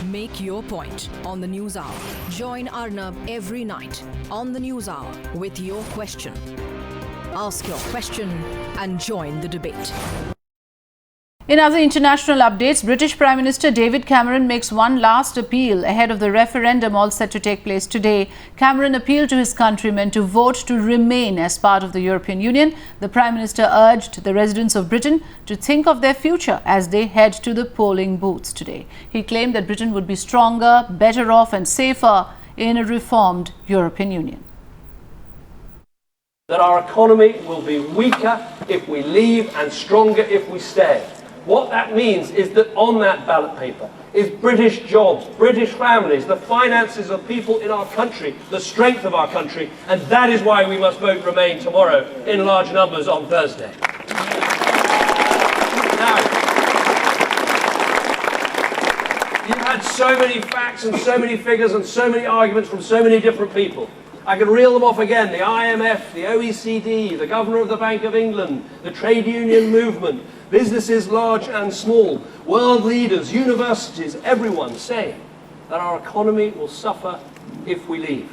Make your point on the News Hour. Join Arnab every night on the News Hour with your question. Ask your question and join the debate. In other international updates, British Prime Minister David Cameron makes one last appeal ahead of the referendum all set to take place today. Cameron appealed to his countrymen to vote to remain as part of the European Union. The Prime Minister urged the residents of Britain to think of their future as they head to the polling booths today. He claimed that Britain would be stronger, better off and safer in a reformed European Union. That our economy will be weaker if we leave and stronger if we stay. What that means is that on that ballot paper is British jobs, British families, the finances of people in our country, the strength of our country, and that is why we must vote Remain tomorrow in large numbers on Thursday. Now, you've had so many facts and so many figures and so many arguments from so many different people. I can reel them off again: the IMF, the OECD, the Governor of the Bank of England, the trade union movement, businesses large and small, world leaders, universities, everyone saying that our economy will suffer if we leave.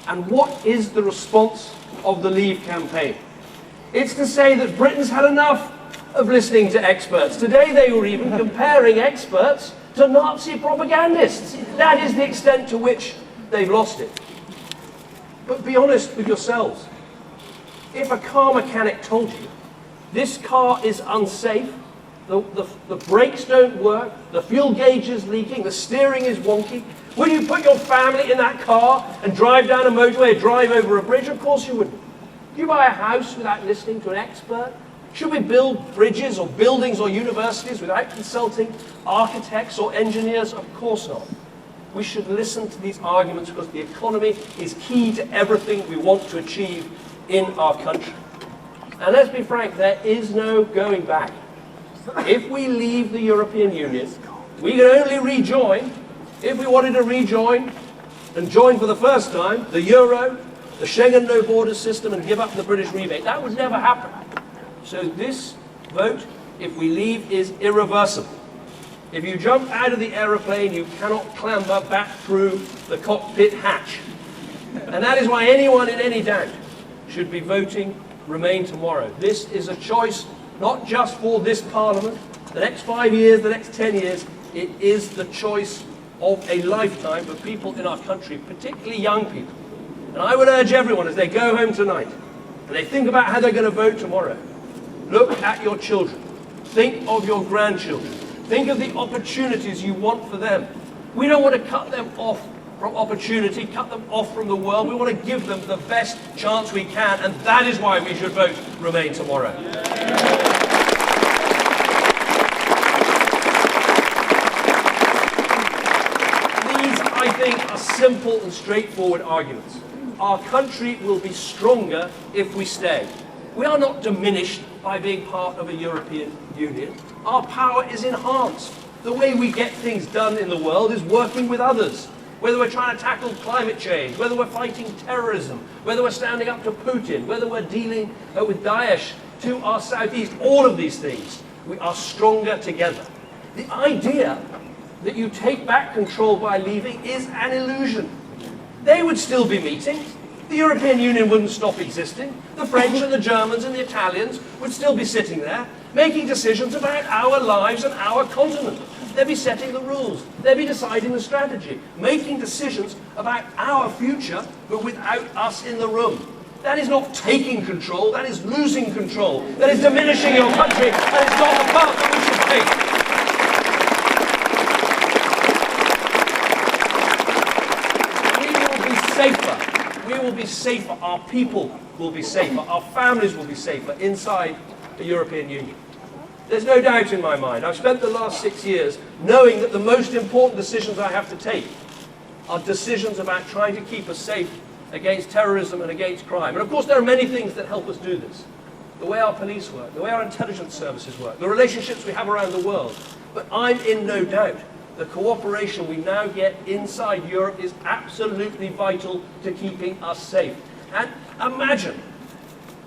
And what is the response of the Leave campaign? It's to say that Britain's had enough of listening to experts. Today they were even comparing experts to Nazi propagandists. That is the extent to which they've lost it. But be honest with yourselves. If a car mechanic told you this car is unsafe, the brakes don't work, the fuel gauge is leaking, the steering is wonky, would you put your family in that car and drive down a motorway or drive over a bridge? Of course you wouldn't. Do you buy a house without listening to an expert? Should we build bridges or buildings or universities without consulting architects or engineers? Of course not. We should listen to these arguments because the economy is key to everything we want to achieve in our country. And let's be frank, there is no going back. If we leave the European Union, we can only rejoin if we wanted to rejoin and join for the first time the euro, the Schengen no borders system, and give up the British rebate. That would never happen. So this vote, if we leave, is irreversible. If you jump out of the aeroplane, you cannot clamber back through the cockpit hatch. And that is why anyone in any doubt should be voting Remain tomorrow. This is a choice not just for this Parliament, the next 5 years, the next 10 years. It is the choice of a lifetime for people in our country, particularly young people. And I would urge everyone, as they go home tonight and they think about how they're going to vote tomorrow, look at your children. Think of your grandchildren. Think of the opportunities you want for them. We don't want to cut them off from opportunity, cut them off from the world. We want to give them the best chance we can, and that is why we should vote Remain tomorrow. These, I think, are simple and straightforward arguments. Our country will be stronger if we stay. We are not diminished by being part of a European Union. Our power is enhanced. The way we get things done in the world is working with others. Whether we're trying to tackle climate change, whether we're fighting terrorism, whether we're standing up to Putin, whether we're dealing with Daesh to our southeast, all of these things, we are stronger together. The idea that you take back control by leaving is an illusion. They would still be meeting. The European Union wouldn't stop existing. The French and the Germans and the Italians would still be sitting there, making decisions about our lives and our continent. They'd be setting the rules. They'd be deciding the strategy, making decisions about our future, but without us in the room. That is not taking control, that is losing control. That is diminishing your country, and it's not the path that we should take. We will be safer. We will be safer. Our people will be safer. Our families will be safer inside the European Union. There's no doubt in my mind. I've spent the last 6 years knowing that the most important decisions I have to take are decisions about trying to keep us safe against terrorism and against crime. And of course there are many things that help us do this. The way our police work, the way our intelligence services work, the relationships we have around the world. But I'm in no doubt the cooperation we now get inside Europe is absolutely vital to keeping us safe. And imagine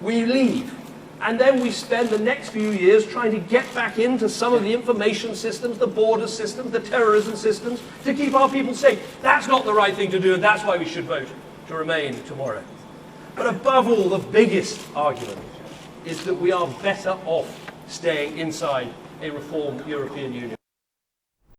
we leave And then we spend the next few years trying to get back into some of the information systems, the border systems, the terrorism systems, to keep our people safe. That's not the right thing to do, and that's why we should vote to remain tomorrow. But above all, the biggest argument is that we are better off staying inside a reformed European Union.